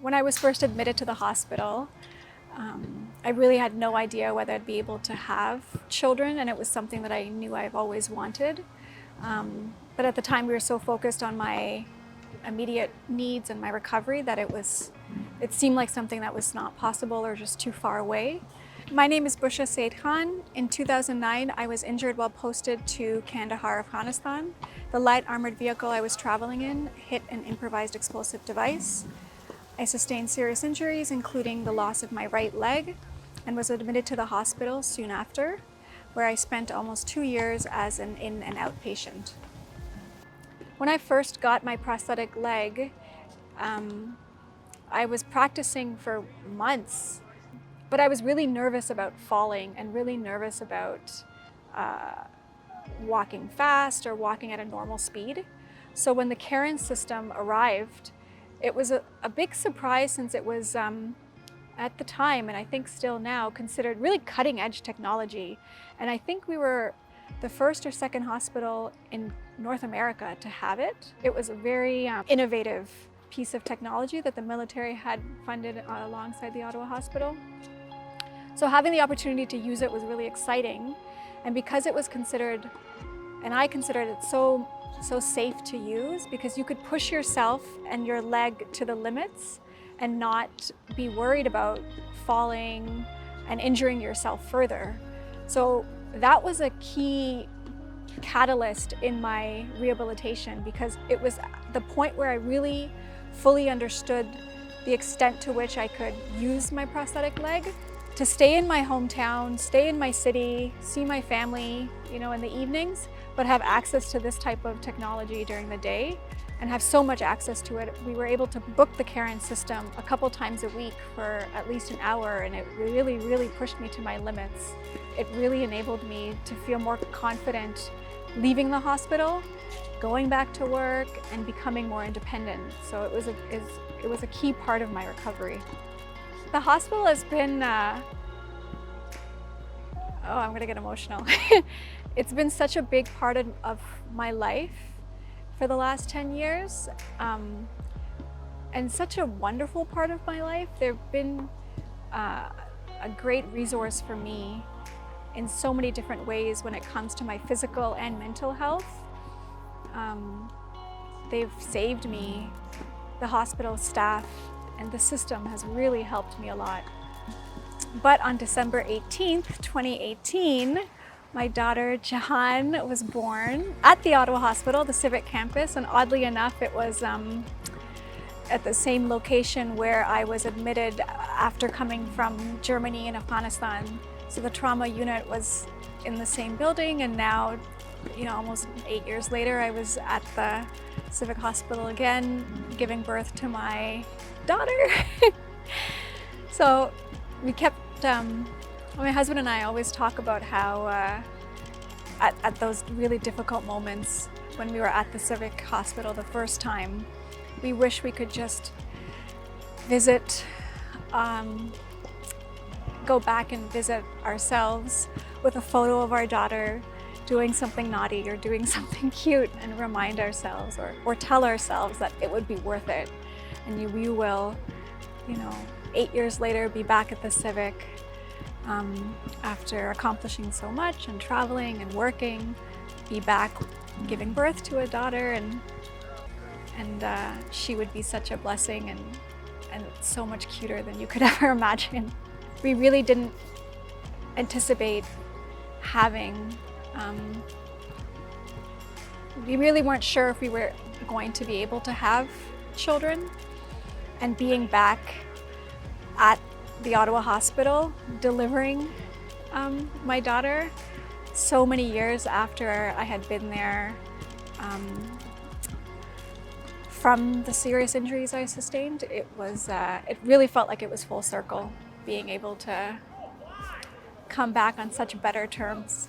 When I was first admitted to the hospital, I really had no idea whether I'd be able to have children, and it was something that I knew I've always wanted. But at the time we were so focused on my immediate needs and my recovery that it seemed like something that was not possible or just too far away. My name is Bushra Saeed-Khan. In 2009, I was injured while posted to Kandahar, Afghanistan. The light armored vehicle I was traveling in hit an improvised explosive device. I sustained serious injuries, including the loss of my right leg, and was admitted to the hospital soon after, where I spent almost 2 years as an in and out patient. When I first got my prosthetic leg, I was practicing for months, but I was really nervous about falling and really nervous about walking fast or walking at a normal speed. So when the Karen system arrived, it was a big surprise, since it was at the time, and I think still now, considered really cutting edge technology. And I think we were the first or second hospital in North America to have it. It was a very innovative piece of technology that the military had funded alongside the Ottawa Hospital. So having the opportunity to use it was really exciting. And because it was considered, and I considered it so safe to use, because you could push yourself and your leg to the limits and not be worried about falling and injuring yourself further. So that was a key catalyst in my rehabilitation, because it was the point where I really fully understood the extent to which I could use my prosthetic leg to stay in my hometown, stay in my city, see my family, in the evenings, but have access to this type of technology during the day and have so much access to it. We were able to book the Karen system a couple times a week for at least an hour, and it really, really pushed me to my limits. It really enabled me to feel more confident leaving the hospital, going back to work, and becoming more independent. So it was a key part of my recovery. The hospital has been, I'm gonna get emotional. It's been such a big part of my life for the last 10 years, and such a wonderful part of my life. They've been a great resource for me in so many different ways when it comes to my physical and mental health. They've saved me. The hospital staff and the system has really helped me a lot. But on December 18th, 2018, my daughter Jahan was born at the Ottawa Hospital, the Civic Campus, and oddly enough, it was at the same location where I was admitted after coming from Germany and Afghanistan. So the trauma unit was in the same building, and now, almost 8 years later, I was at the Civic Hospital again, giving birth to my daughter. So we kept, my husband and I always talk about how at those really difficult moments when we were at the Civic Hospital the first time, we wish we could just visit, go back and visit ourselves with a photo of our daughter doing something naughty or doing something cute, and remind ourselves or tell ourselves that it would be worth it. And you will, 8 years later, be back at the Civic after accomplishing so much and traveling and working, be back giving birth to a daughter, and she would be such a blessing and so much cuter than you could ever imagine. We really didn't anticipate having, we really weren't sure if we were going to be able to have children, and being back at the Ottawa Hospital delivering my daughter so many years after I had been there from the serious injuries I sustained, it really felt like it was full circle, being able to come back on such better terms.